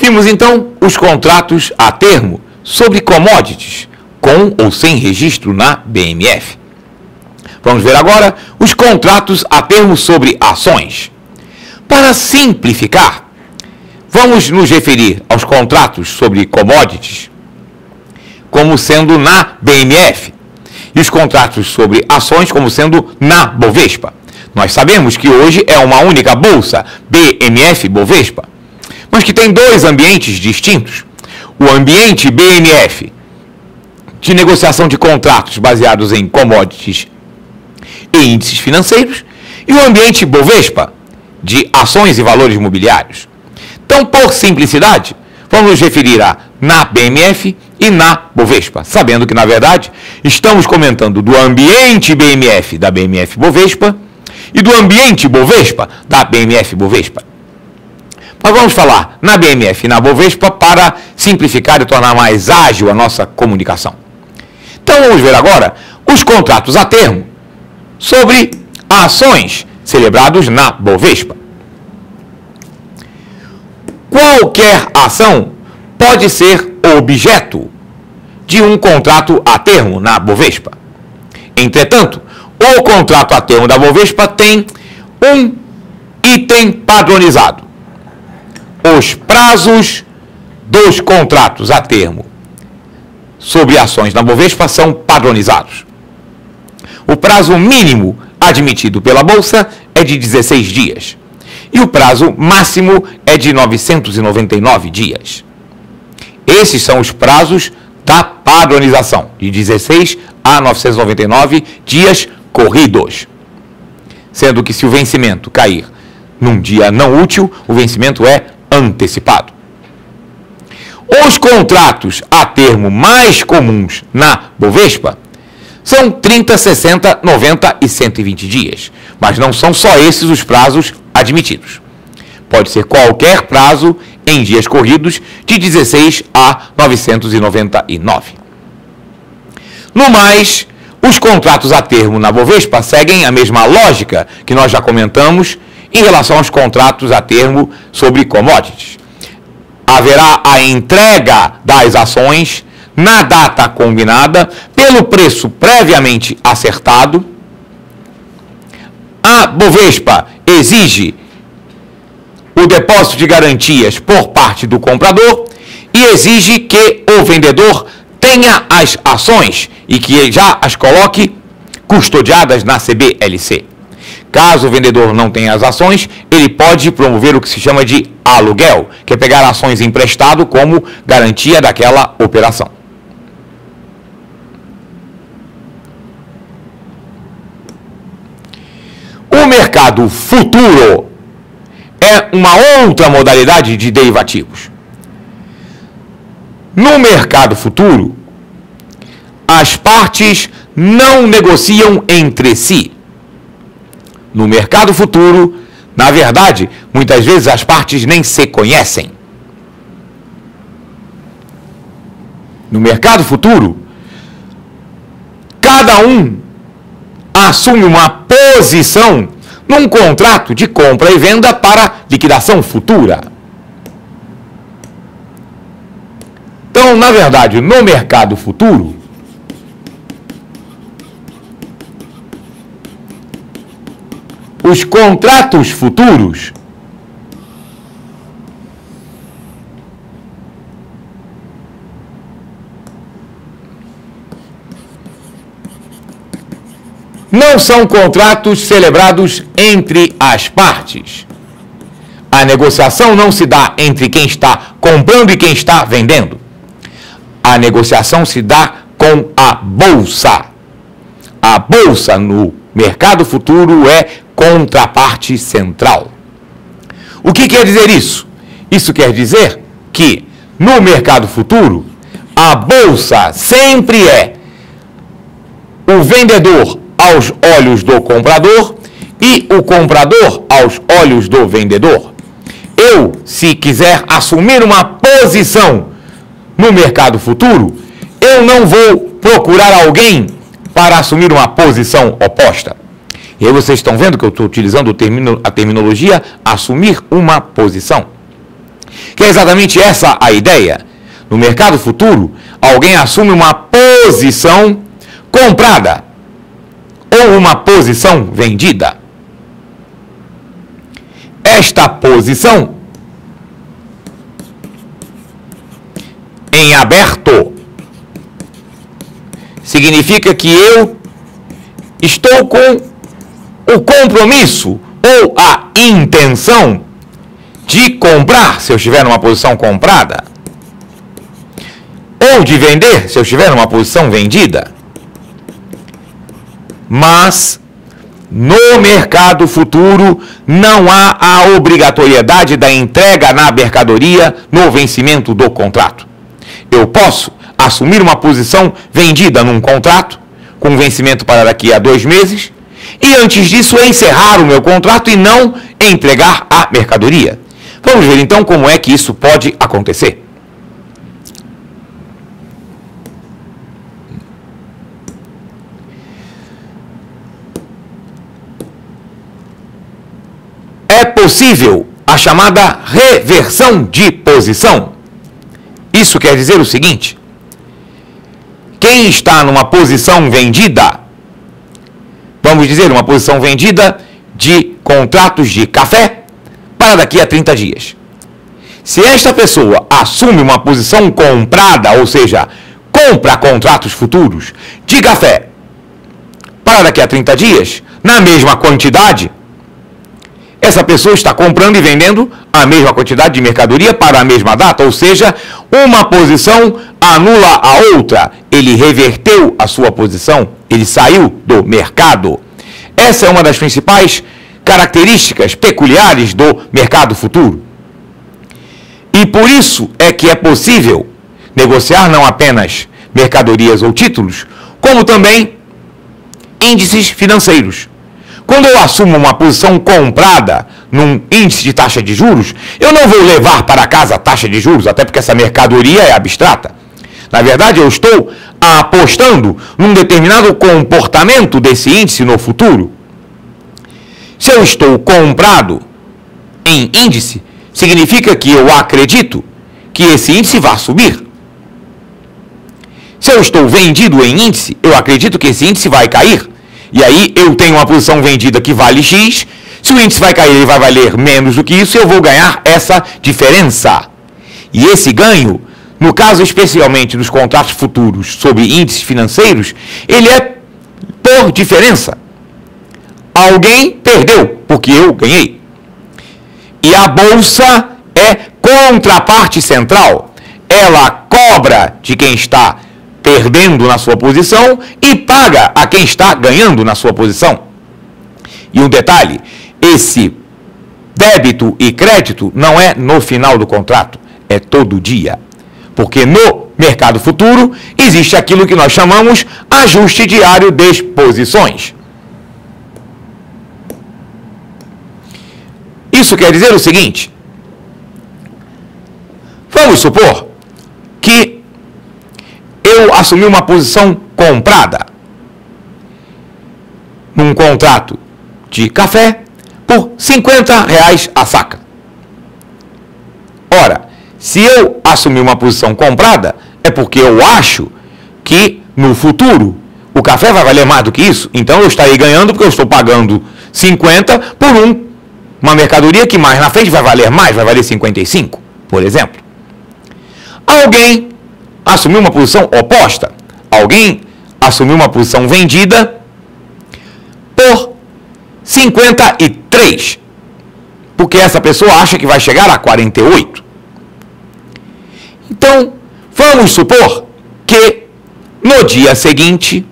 Vimos então os contratos a termo sobre commodities, com ou sem registro na BMF. Vamos ver agora os contratos a termo sobre ações. Para simplificar, vamos nos referir aos contratos sobre commodities como sendo na BMF e os contratos sobre ações como sendo na Bovespa. Nós sabemos que hoje é uma única bolsa, BMF-Bovespa, mas que tem dois ambientes distintos. O ambiente BMF, de negociação de contratos baseados em commodities e índices financeiros, e o ambiente Bovespa, de ações e valores imobiliários. Então, por simplicidade, vamos nos referir a na BMF e na Bovespa, sabendo que, na verdade, estamos comentando do ambiente BMF da BMF Bovespa e do ambiente Bovespa da BMF Bovespa. Mas vamos falar na BMF e na Bovespa para simplificar e tornar mais ágil a nossa comunicação. Então vamos ver agora os contratos a termo sobre ações celebrados na Bovespa. Qualquer ação pode ser objeto de um contrato a termo na Bovespa. Entretanto, o contrato a termo da Bovespa tem um item padronizado. Os prazos dos contratos a termo sobre ações na Bovespa são padronizados. O prazo mínimo admitido pela Bolsa é de 16 dias e o prazo máximo é de 999 dias. Esses são os prazos da padronização, de 16 a 999 dias corridos. Sendo que se o vencimento cair num dia não útil, o vencimento é antecipado. Os contratos a termo mais comuns na Bovespa são 30, 60, 90 e 120 dias, mas não são só esses os prazos admitidos. Pode ser qualquer prazo em dias corridos de 16 a 999. No mais, os contratos a termo na Bovespa seguem a mesma lógica que nós já comentamos em relação aos contratos a termo sobre commodities. Haverá a entrega das ações na data combinada, pelo preço previamente acertado. A Bovespa exige o depósito de garantias por parte do comprador e exige que o vendedor tenha as ações e que já as coloque custodiadas na CBLC. Caso o vendedor não tenha as ações, ele pode promover o que se chama de aluguel, que é pegar ações emprestado como garantia daquela operação. O mercado futuro é uma outra modalidade de derivativos. No mercado futuro, as partes não negociam entre si. No mercado futuro, na verdade, muitas vezes as partes nem se conhecem. No mercado futuro, cada um assume uma posição num contrato de compra e venda para liquidação futura. Então, na verdade, no mercado futuro, os contratos futuros não são contratos celebrados entre as partes. A negociação não se dá entre quem está comprando e quem está vendendo. A negociação se dá com a Bolsa. A Bolsa no mercado futuro é contraparte central. O que quer dizer isso? Isso quer dizer que no mercado futuro, a Bolsa sempre é o vendedor aos olhos do comprador e o comprador aos olhos do vendedor. Eu, se quiser assumir uma posição no mercado futuro, eu não vou procurar alguém para assumir uma posição oposta. E aí vocês estão vendo que eu estou utilizando a terminologia assumir uma posição. Que é exatamente essa a ideia. No mercado futuro, alguém assume uma posição comprada ou uma posição vendida. Esta posição em aberto significa que eu estou com o compromisso ou a intenção de comprar, se eu estiver numa posição comprada, ou de vender, se eu estiver numa posição vendida. Mas no mercado futuro não há a obrigatoriedade da entrega na mercadoria no vencimento do contrato. Eu posso assumir uma posição vendida num contrato, com vencimento para daqui a 2 meses, e antes disso encerrar o meu contrato e não entregar a mercadoria. Vamos ver então como é que isso pode acontecer. É possível a chamada reversão de posição. Isso quer dizer o seguinte: quem está numa posição vendida, vamos dizer, uma posição vendida de contratos de café para daqui a 30 dias. Se esta pessoa assume uma posição comprada, ou seja, compra contratos futuros de café para daqui a 30 dias, na mesma quantidade, essa pessoa está comprando e vendendo a mesma quantidade de mercadoria para a mesma data, ou seja, uma posição anula a outra. Ele reverteu a sua posição, ele saiu do mercado. Essa é uma das principais características peculiares do mercado futuro. E por isso é que é possível negociar não apenas mercadorias ou títulos, como também índices financeiros. Quando eu assumo uma posição comprada num índice de taxa de juros, eu não vou levar para casa a taxa de juros, até porque essa mercadoria é abstrata. Na verdade, eu estou apostando num determinado comportamento desse índice no futuro. Se eu estou comprado em índice, significa que eu acredito que esse índice vai subir. Se eu estou vendido em índice, eu acredito que esse índice vai cair. E aí eu tenho uma posição vendida que vale X, se o índice vai cair, ele vai valer menos do que isso, eu vou ganhar essa diferença. E esse ganho, no caso especialmente dos contratos futuros sobre índices financeiros, ele é por diferença. Alguém perdeu, porque eu ganhei. E a bolsa é contraparte central. Ela cobra de quem está perdendo na sua posição e paga a quem está ganhando na sua posição. E um detalhe, esse débito e crédito não é no final do contrato, é todo dia. Porque no mercado futuro existe aquilo que nós chamamos ajuste diário de posições. Isso quer dizer o seguinte: vamos supor que eu assumi uma posição comprada num contrato de café por R$50 a saca. Ora, se eu assumir uma posição comprada, é porque eu acho que no futuro o café vai valer mais do que isso. Então eu estarei ganhando porque eu estou pagando 50 por uma mercadoria que mais na frente vai valer mais, vai valer 55, por exemplo. Alguém assumiu uma posição oposta. Alguém assumiu uma posição vendida por 53, porque essa pessoa acha que vai chegar a 48. Então, vamos supor que no dia seguinte,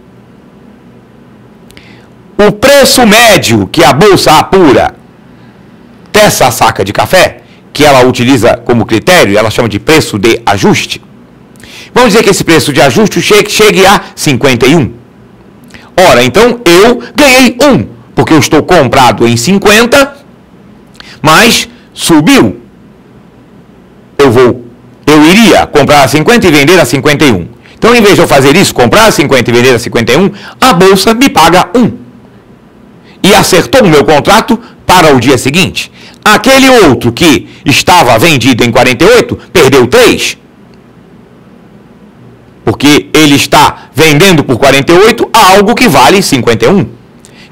o preço médio que a bolsa apura dessa saca de café, que ela utiliza como critério, ela chama de preço de ajuste. Vamos dizer que esse preço de ajuste chegue a 51. Ora, então eu ganhei 1, porque eu estou comprado em 50, mas subiu. Eu iria comprar a 50 e vender a 51. Então, em vez de eu fazer isso, comprar a 50 e vender a 51, a bolsa me paga 1. E acertou o meu contrato para o dia seguinte. Aquele outro que estava vendido em 48 perdeu 3. Porque ele está vendendo por 48 algo que vale 51.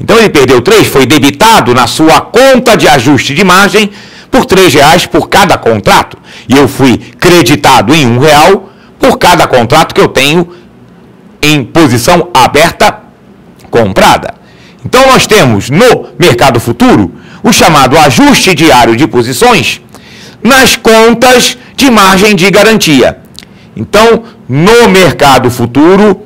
Então ele perdeu 3, foi debitado na sua conta de ajuste de margem por R$3 por cada contrato. E eu fui creditado em R$1 por cada contrato que eu tenho em posição aberta comprada. Então nós temos no mercado futuro o chamado ajuste diário de posições nas contas de margem de garantia. Então, no mercado futuro,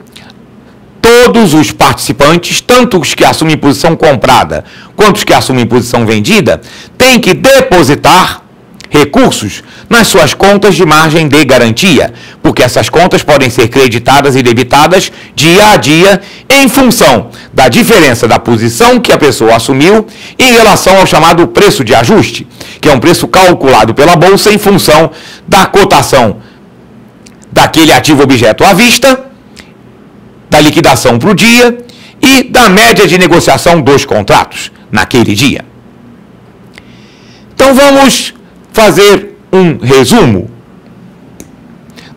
todos os participantes, tanto os que assumem posição comprada quanto os que assumem posição vendida, têm que depositar recursos nas suas contas de margem de garantia, porque essas contas podem ser creditadas e debitadas dia a dia em função da diferença da posição que a pessoa assumiu em relação ao chamado preço de ajuste, que é um preço calculado pela Bolsa em função da cotação daquele ativo objeto à vista, da liquidação para o dia e da média de negociação dos contratos naquele dia. Então vamos fazer um resumo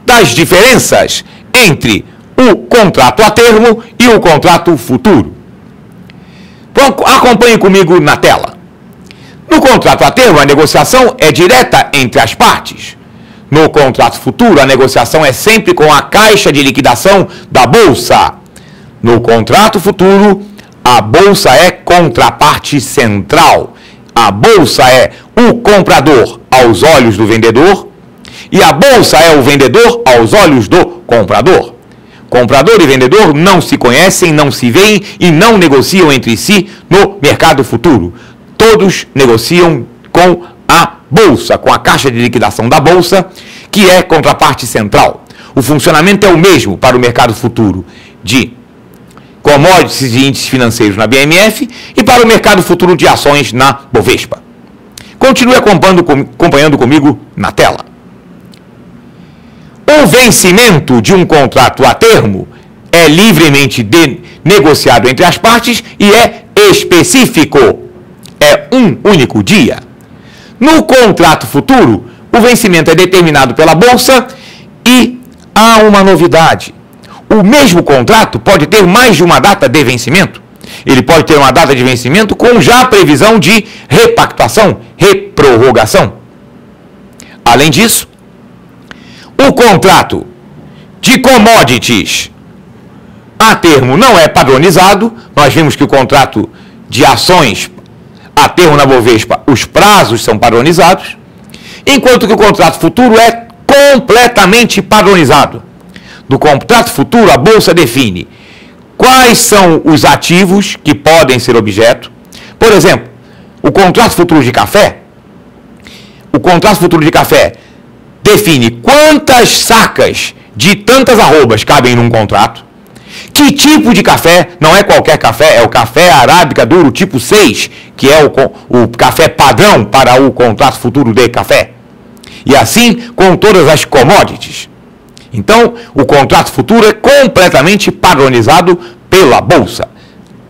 das diferenças entre o contrato a termo e o contrato futuro. Acompanhe comigo na tela. No contrato a termo, a negociação é direta entre as partes. No contrato futuro, a negociação é sempre com a caixa de liquidação da Bolsa. No contrato futuro, a Bolsa é contraparte central. A Bolsa é o comprador aos olhos do vendedor e a Bolsa é o vendedor aos olhos do comprador. Comprador e vendedor não se conhecem, não se veem e não negociam entre si no mercado futuro. Todos negociam com a Bolsa, com a caixa de liquidação da Bolsa, que é contraparte central. O funcionamento é o mesmo para o mercado futuro de commodities e índices financeiros na BMF e para o mercado futuro de ações na Bovespa. Continue acompanhando comigo na tela. O vencimento de um contrato a termo é livremente negociado entre as partes e é específico. É um único dia. No contrato futuro, o vencimento é determinado pela Bolsa e há uma novidade. O mesmo contrato pode ter mais de uma data de vencimento. Ele pode ter uma data de vencimento com já previsão de repactuação, reprorrogação. Além disso, o contrato de commodities a termo não é padronizado. Nós vimos que o contrato de ações a termo na Bovespa, os prazos são padronizados, enquanto que o contrato futuro é completamente padronizado. No contrato futuro, a Bolsa define quais são os ativos que podem ser objeto. Por exemplo, o contrato futuro de café, define quantas sacas de tantas arrobas cabem num contrato, que tipo de café, não é qualquer café, é o café arábica duro tipo 6, que é o café padrão para o contrato futuro de café. E assim com todas as commodities. Então, o contrato futuro é completamente padronizado pela Bolsa,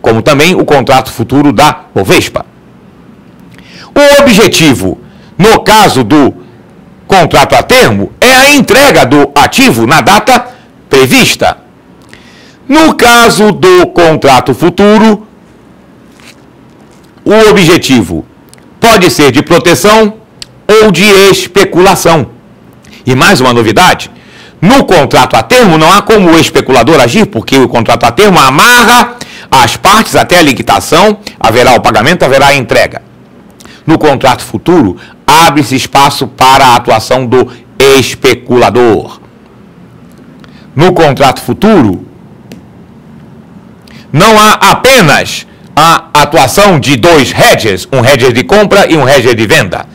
como também o contrato futuro da Bovespa. O objetivo, no caso do contrato a termo, é a entrega do ativo na data prevista. No caso do contrato futuro, o objetivo pode ser de proteção ou de especulação. E mais uma novidade, no contrato a termo não há como o especulador agir, porque o contrato a termo amarra as partes até a liquidação, haverá o pagamento, haverá a entrega. No contrato futuro, abre-se espaço para a atuação do especulador. No contrato futuro, não há apenas a atuação de dois hedges, um hedger de compra e um hedger de venda.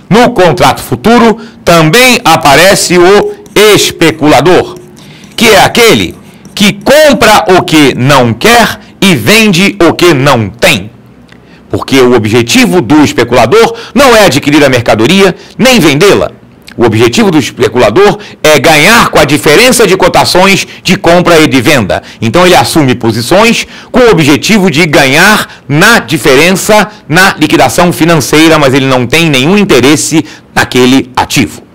No contrato futuro, também aparece o especulador, que é aquele que compra o que não quer e vende o que não tem. Porque o objetivo do especulador não é adquirir a mercadoria, nem vendê-la. O objetivo do especulador é ganhar com a diferença de cotações de compra e de venda. Então ele assume posições com o objetivo de ganhar na diferença na liquidação financeira, mas ele não tem nenhum interesse naquele ativo.